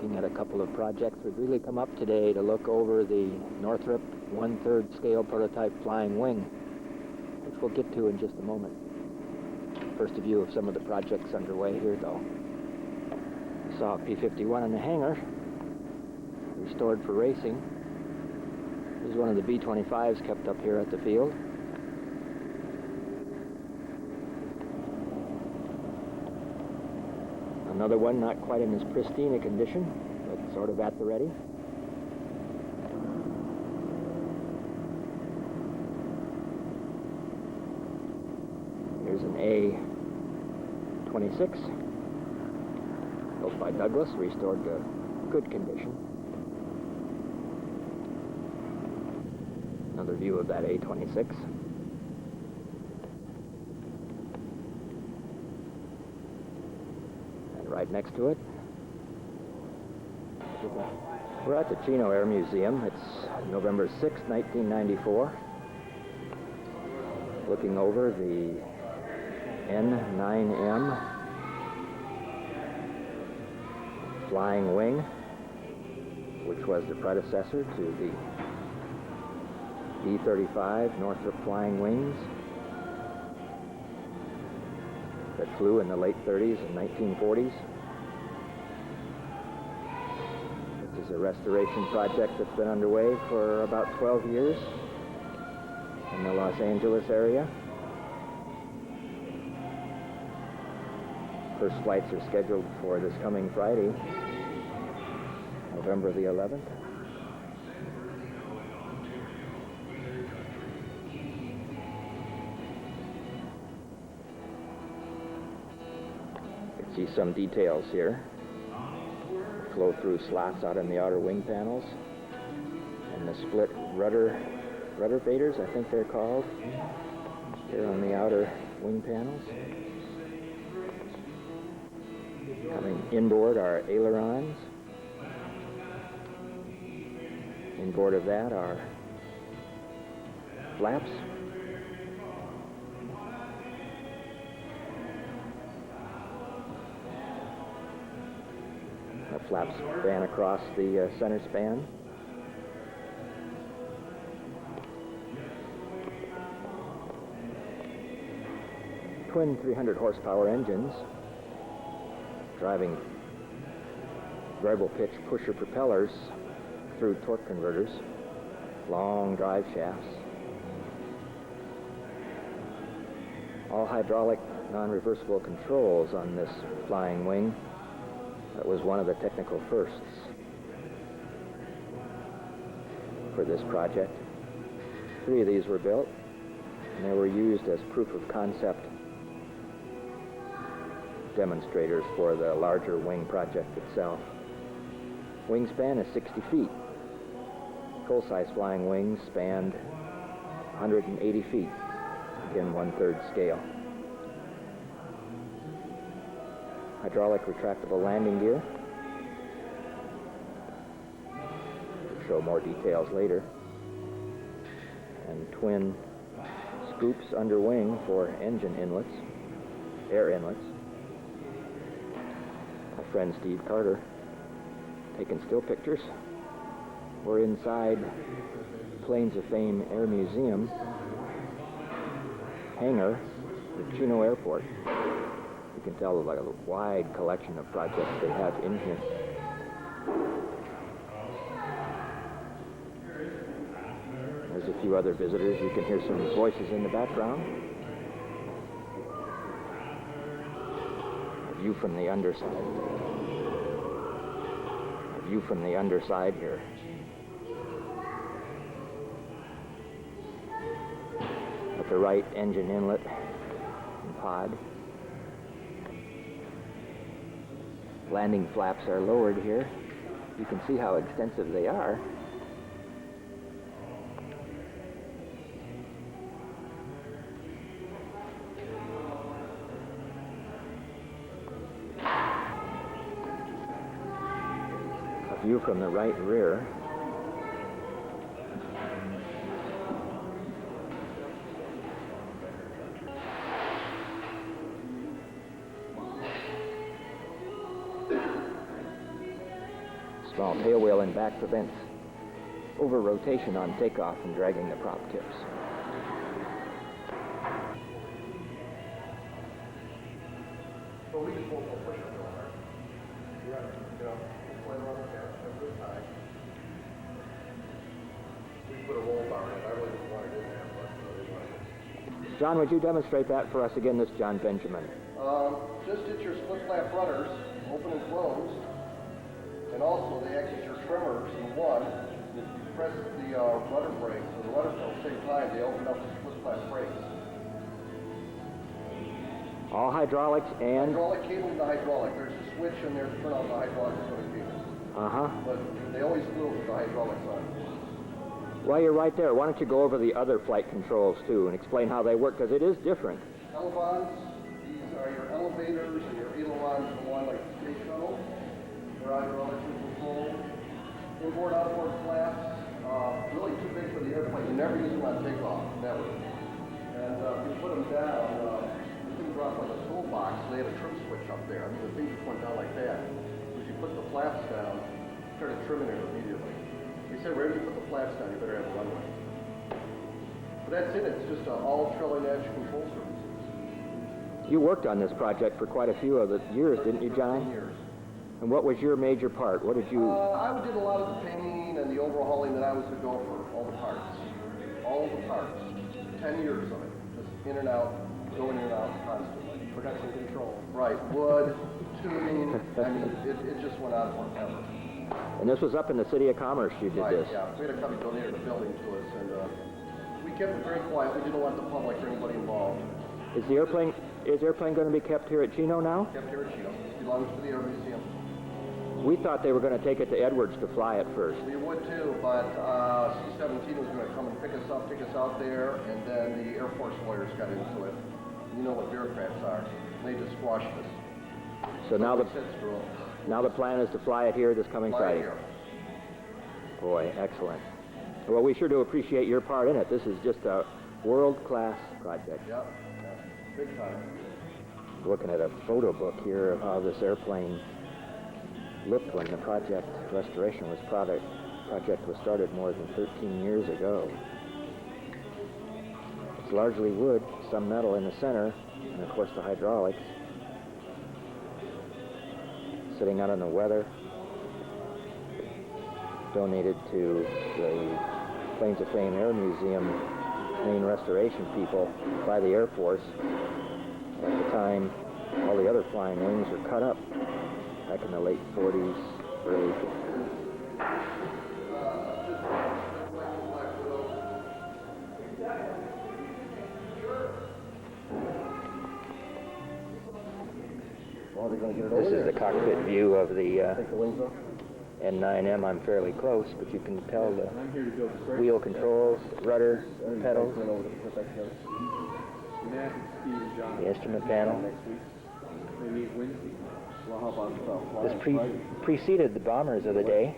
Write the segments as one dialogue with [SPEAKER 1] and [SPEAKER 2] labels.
[SPEAKER 1] looking at a couple of projects. We've really come up today to look over the Northrop 1/3 scale prototype Flying Wing, which we'll get to in just a moment. First, a view of some of the projects underway here, though. We saw a P-51 in the hangar, restored for racing. This is one of the B-25s kept up here at the field. Another one not quite in as pristine a condition, but sort of at the ready. Here's an A-26, built by Douglas, restored to good condition. Another view of that A-26. Right next to it, we're at the Chino Air Museum. It's November 6, 1994. Looking over the N9M Flying Wing, which was the predecessor to the B-35 Northrop Flying Wings that flew in the late 30s and 1940s. This is a restoration project that's been underway for about 12 years in the Los Angeles area. First flights are scheduled for this coming Friday, November the 11th. See some details here. Flow-through slots out in the outer wing panels, and the split rudder faders, I think they're called, here on the outer wing panels. Coming inboard are ailerons. Inboard of that are flaps. Flaps span across the center span. Twin 300 horsepower engines driving variable pitch pusher propellers through torque converters, long drive shafts. All hydraulic non-reversible controls on this Flying Wing. That was one of the technical firsts for this project. 3 of these were built, and they were used as proof of concept demonstrators for the larger wing project itself. Wingspan is 60 feet. Full-size Flying Wings spanned 180 feet, again 1/3 scale. Hydraulic retractable landing gear. We'll show more details later. And twin scoops under wing for engine inlets, air inlets. My friend Steve Carter taking still pictures. We're inside Planes of Fame Air Museum hangar at Chino Airport. You can tell like a wide collection of projects they have in here. There's a few other visitors. You can hear some voices in the background. A view from the underside. A view from the underside here. At the right, engine inlet and pod. Landing flaps are lowered here. You can see how extensive they are. A view from the right rear. Small tail wheel in back prevents over rotation on takeoff and dragging the prop tips.
[SPEAKER 2] So we just won't push it real hard. Play around the catch, have a good time. We put a roll bar in it. I really didn't want it in there, but they wanted it.
[SPEAKER 1] John, would you demonstrate that for us again? This is John Benjamin.
[SPEAKER 2] Just hit your split flap rudders, open and closed, and also they act as your trimmers in one. You press the rudder brakes or the rudder pedal at the same time, they open up the split flap brakes.
[SPEAKER 1] All hydraulics and...
[SPEAKER 2] Hydraulic cable to the hydraulic. There's a switch in there to turn on the hydraulic for the cable.
[SPEAKER 1] Uh-huh.
[SPEAKER 2] But they always move with the hydraulics on.
[SPEAKER 1] While you're right there, why don't you go over the other flight controls, too, and explain how they work, because it is different.
[SPEAKER 2] Elevons, these are your elevators and your ailerons in one, like the space shuttle. They're hydraulically controlled. Inboard, outboard flaps, really too big for the airplane. You never use them on takeoff, never. And if you put them down, drop like a toolbox, they have a trim switch up there. I mean, the thing just went down like that. If you put the flaps down, started trimming it immediately. They said, right when you put the flaps down, you better have a runway. But that's it. It's just all trailing edge control surfaces.
[SPEAKER 1] You worked on this project for quite a few of the years, didn't you, John?
[SPEAKER 2] 13 years.
[SPEAKER 1] And what was your major part? What did you...
[SPEAKER 2] I did a lot of the painting and the overhauling that I was the gopher, all the parts. All the parts. 10 years of it. Just in and out. Going in and out constantly.
[SPEAKER 3] Production control.
[SPEAKER 2] Right, wood, tuning, I mean, it just went on forever.
[SPEAKER 1] And this was up in the City of Commerce you did
[SPEAKER 2] Right,
[SPEAKER 1] this?
[SPEAKER 2] yeah. We had a company donated a building to us, and we kept it very quiet. We didn't want the public or anybody involved.
[SPEAKER 1] Is the airplane going to be kept here at Chino now?
[SPEAKER 2] Kept here at Chino. Belongs to the Air Museum.
[SPEAKER 1] We thought they were going to take it to Edwards to fly it first.
[SPEAKER 2] We would too, but C-17 was going to come and pick us up, take us out there, and then the Air Force lawyers got into it. You know what bureaucrats are. They just squashed us.
[SPEAKER 1] So now the
[SPEAKER 2] screw.
[SPEAKER 1] plan is to fly it here this coming Friday.
[SPEAKER 2] Here.
[SPEAKER 1] Boy, excellent. Well, we sure do appreciate your part in it. This is just a world-class project.
[SPEAKER 2] Yeah, big time.
[SPEAKER 1] Looking at a photo book here of how this airplane looked when the project was started more than 13 years ago. It's largely wood, some metal in the center, and of course the hydraulics. Sitting out in the weather. Donated to the Planes of Fame Air Museum main restoration people by the Air Force. At the time, all the other flying wings were cut up back in the late 40s, early 50s. This is the cockpit view of the N9M. I'm fairly close, but you can tell the wheel controls, rudder, pedals, the instrument panel. This preceded the bombers of the day.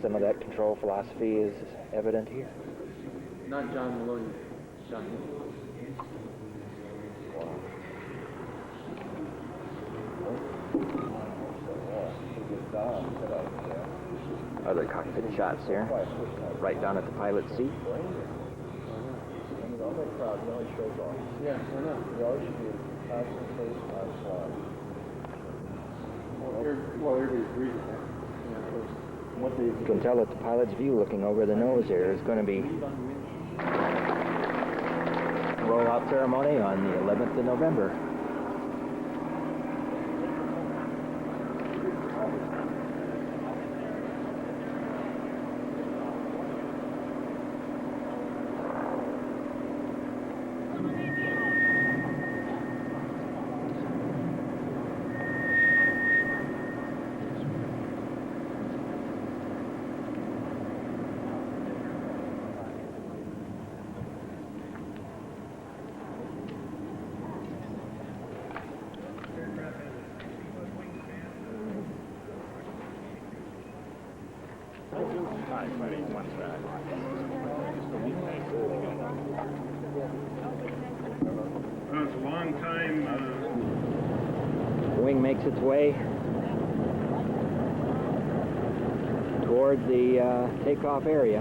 [SPEAKER 1] Some of that control philosophy is evident here.
[SPEAKER 3] Not John Maloney. John.
[SPEAKER 1] Other cockpit shots here, right down at the pilot's seat.
[SPEAKER 3] Yeah, why not? Well, everybody agrees with that. Yeah, of course.
[SPEAKER 1] You can tell that the pilot's view looking over the nose here is going to be rollout ceremony on the 11th of November.
[SPEAKER 4] It's a long time.
[SPEAKER 1] The wing makes its way toward the takeoff area.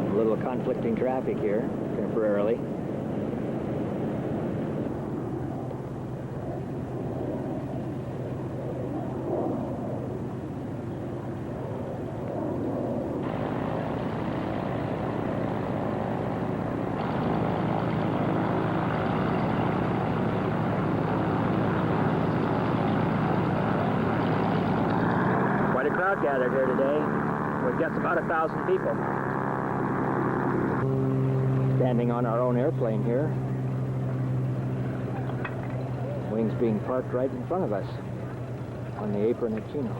[SPEAKER 1] A little conflicting traffic here temporarily. Crowd gathered here today. We guess about 1,000 people. Standing on our own airplane here. Wings being parked right in front of us on the apron at Chino.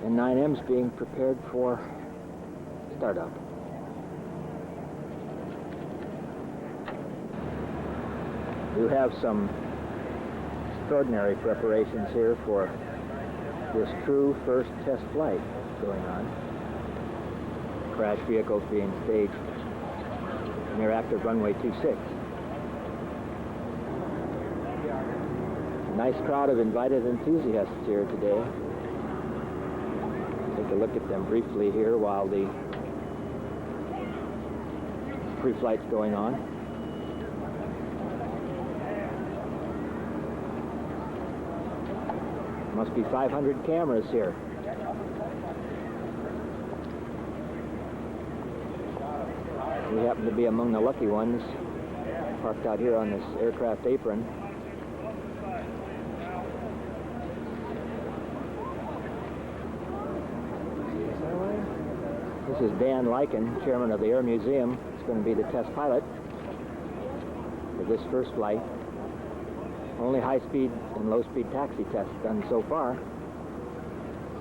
[SPEAKER 1] N9M's being prepared for startup. You have some extraordinary preparations here for this true first test flight going on. Crash vehicles being staged near active runway 26. A nice crowd of invited enthusiasts here today. Take a look at them briefly here while the pre-flight's going on. Must be 500 cameras here. We happen to be among the lucky ones parked out here on this aircraft apron. This is Dan Lyken, chairman of the Air Museum. He's going to be the test pilot for this first flight. Only high-speed and low-speed taxi tests done so far.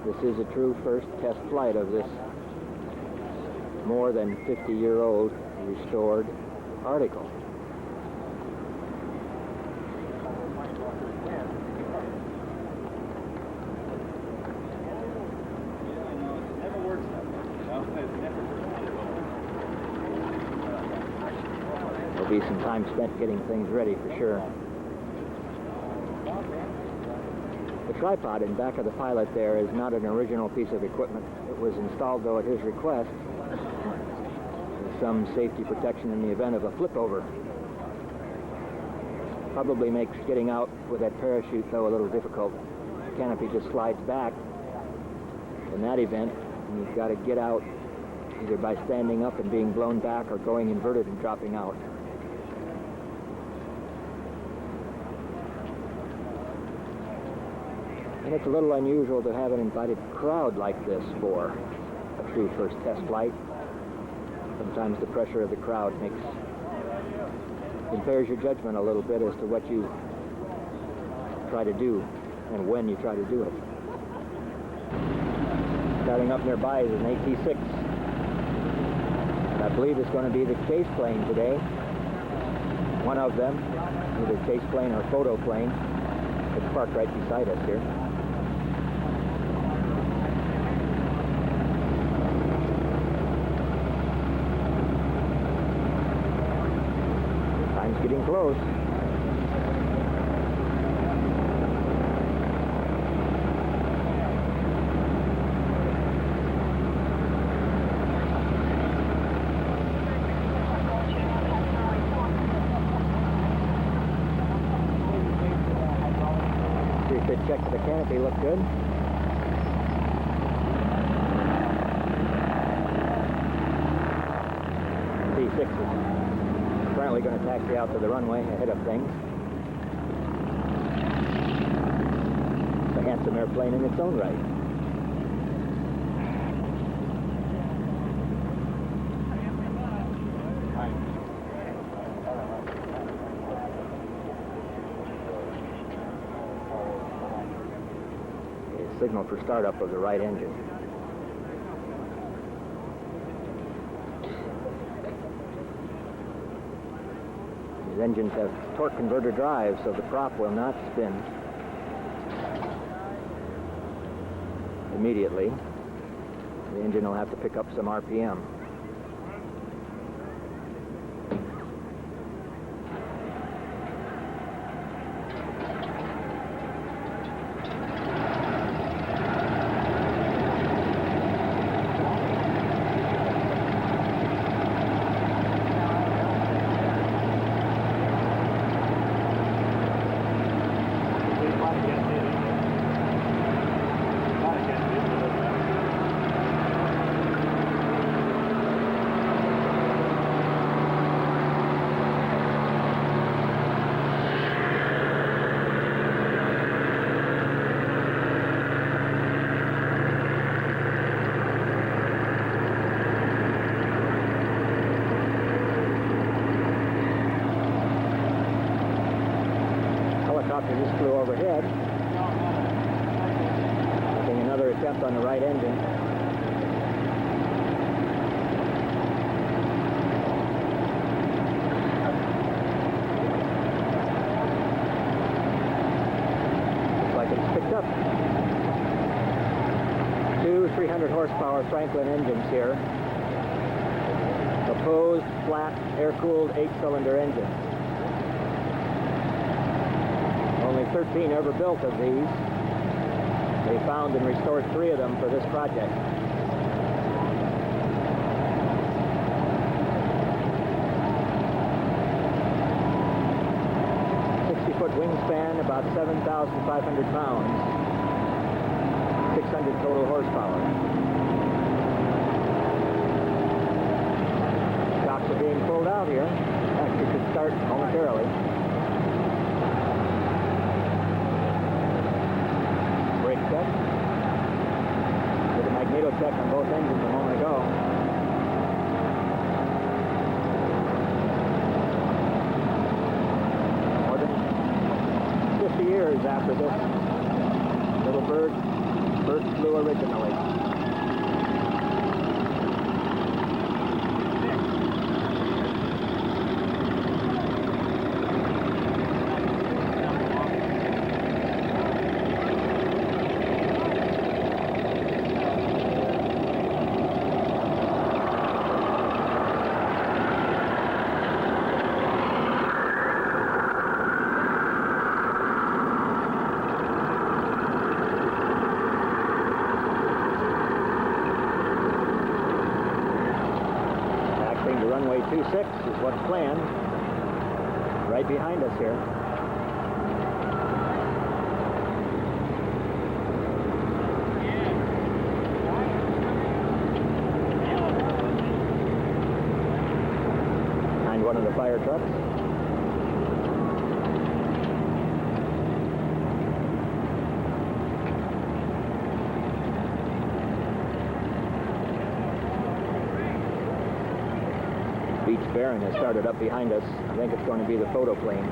[SPEAKER 1] This is a true first test flight of this more than 50-year-old restored article. There'll be some time spent getting things ready for sure. The tripod in back of the pilot there is not an original piece of equipment. It was installed, though, at his request, with some safety protection in the event of a flip-over. Probably makes getting out with that parachute, though, a little difficult. The canopy just slides back. In that event, you've got to get out either by standing up and being blown back or going inverted and dropping out. And it's a little unusual to have an invited crowd like this for a true first test flight. Sometimes the pressure of the crowd impairs your judgment a little bit as to what you try to do and when you try to do it. Starting up nearby is an AT-6. I believe it's going to be the chase plane today. One of them, either chase plane or photo plane, is parked right beside us here. Time's getting close. Check the canopy, look good. T6 is currently going to taxi out to the runway ahead of things. It's a handsome airplane in its own right. Signal for startup of the right engine. These engines have torque converter drives, so the prop will not spin. immediately. The engine will have to pick up some RPM. Helicopter just flew overhead, making another attempt on the right engine. Looks like it's picked up. Two 300 horsepower Franklin engines here. Opposed, flat, air-cooled 8-cylinder engines. Only 13 ever built of these. They found and restored 3 of them for this project. Foot wingspan, about 7,500 pounds, 600 total horsepower. Shocks are being pulled out here. Actually, could start momentarily. Brake check. Did a magneto check on both engines a moment ago. Years after this little bird first flew originally. Runway 26 is what's planned, right behind us here. Behind one of the fire trucks. Beach Baron has started up behind us. I think it's going to be the photo plane.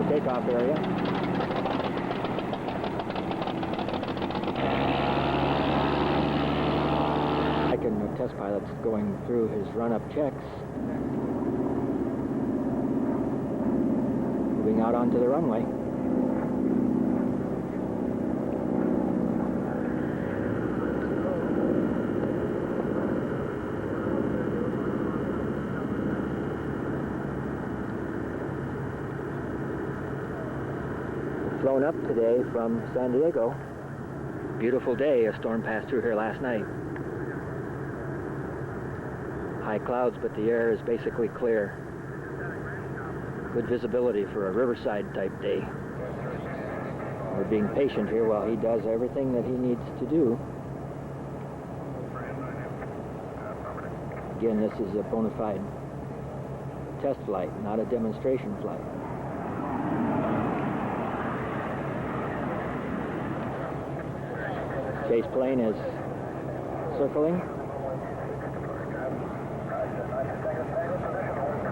[SPEAKER 1] Takeoff area. The test pilot's going through his run-up checks. Moving out onto the runway. Flown up today from San Diego. Beautiful day. A storm passed through here last night. High clouds, but the air is basically clear. Good visibility for a riverside type day. We're being patient here while he does everything that he needs to do. Again, this is a bona fide test flight, not a demonstration flight. Chase plane is circling.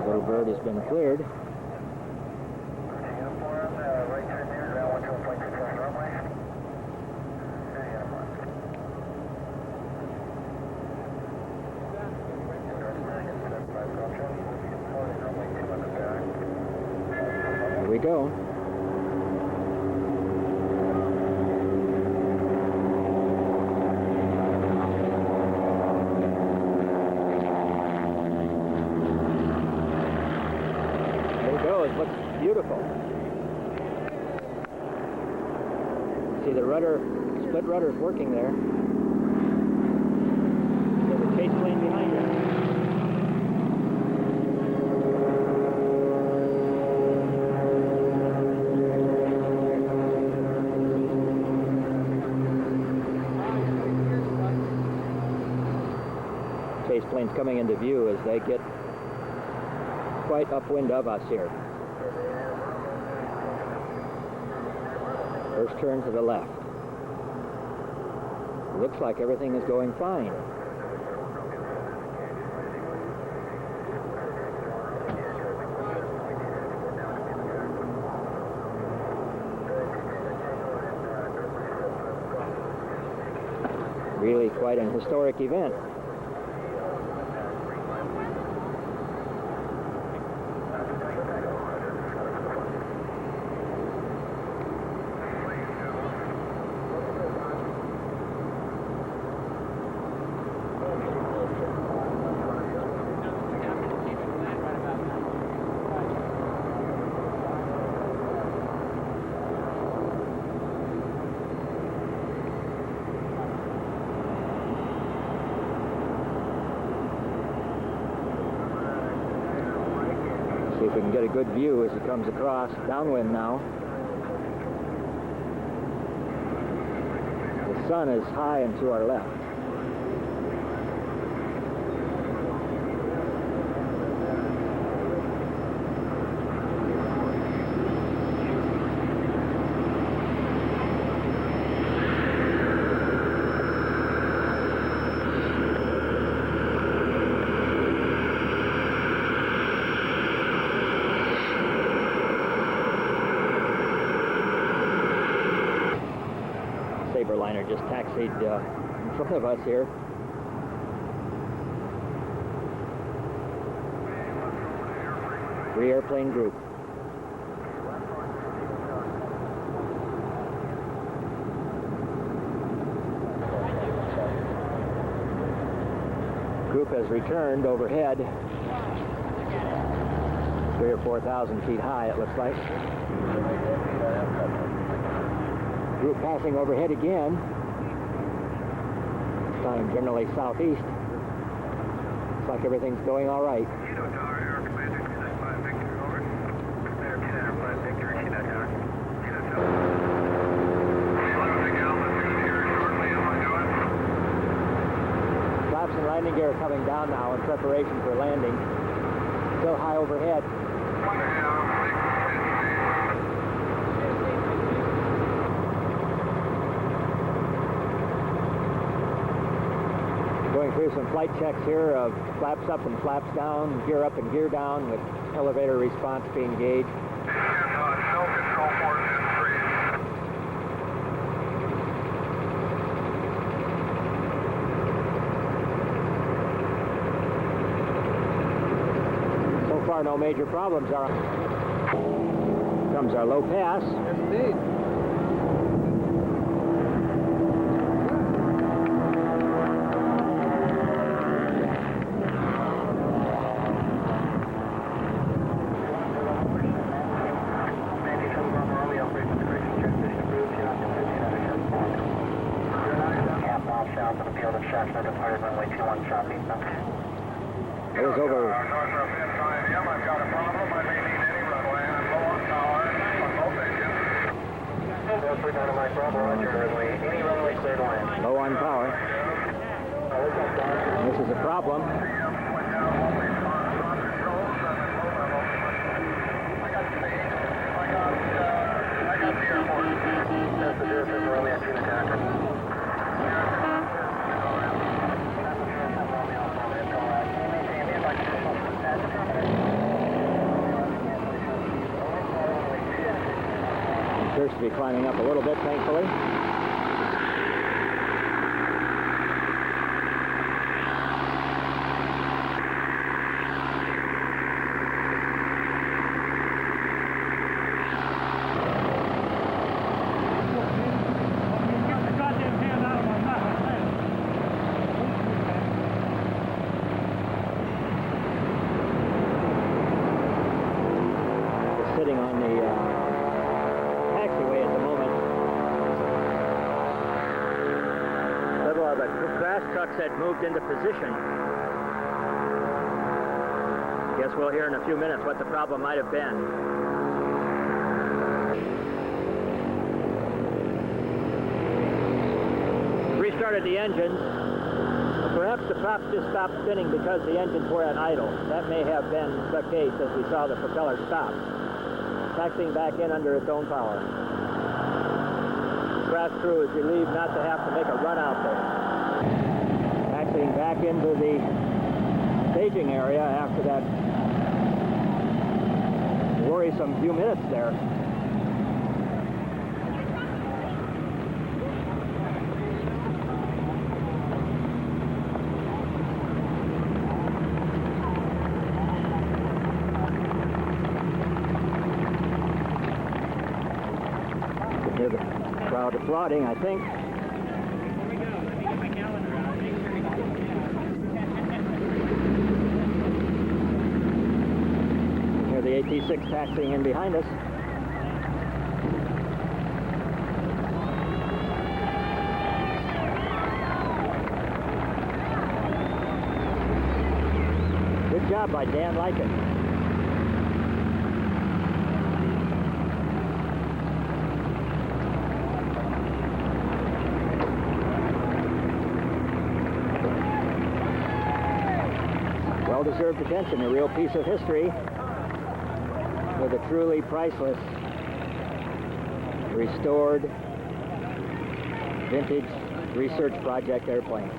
[SPEAKER 1] Little bird has been cleared. Here we go. It looks beautiful. See the rudder, split rudder's working there. There's a chase plane behind it. Chase plane's coming into view as they get quite upwind of us here. First turn to the left. Looks like everything is going fine. Really quite an historic event. See if we can get a good view as it comes across. Downwind now. The sun is high and to our left. Saberliner just taxied in front of us here. Free airplane group. Group has returned overhead. 3,000 or 4,000 feet high, it looks like. Group passing overhead again. This time generally southeast. Looks like everything's going all right. Flaps and landing gear are coming down now in preparation for landing. Still high overhead. Going through some flight checks here of flaps up and flaps down, gear up and gear down, with elevator response being gauged. So far, no major problems. Comes our low pass.
[SPEAKER 3] Indeed.
[SPEAKER 1] It was over.
[SPEAKER 2] Northrop N9M, I've got a problem. I may need any runway. I'm low on power on both engines. Northrop N9M, Bravo, Roger, runway. Any runway clear to land.
[SPEAKER 1] Low on power. This is a problem.
[SPEAKER 2] I got the airport. That's the difference. We're only at 2 attacker.
[SPEAKER 1] Appears to be climbing up a little bit, thankfully. Sitting on the taxiway at the moment. Several of the crash trucks had moved into position. Guess we'll hear in a few minutes what the problem might have been. Restarted the engine. Perhaps the props just stopped spinning because the engines were at idle. That may have been the case as we saw the propeller stop. Taxiing back in under its own power. The crash crew is relieved not to have to make a run out there. Taxiing back into the staging area after that worrisome few minutes there. Hear the crowd applauding, I think. Hear the AT-6 taxiing in behind us. Good job by Dan Lycan. Well-deserved attention, a real piece of history with a truly priceless, restored, vintage research project airplane.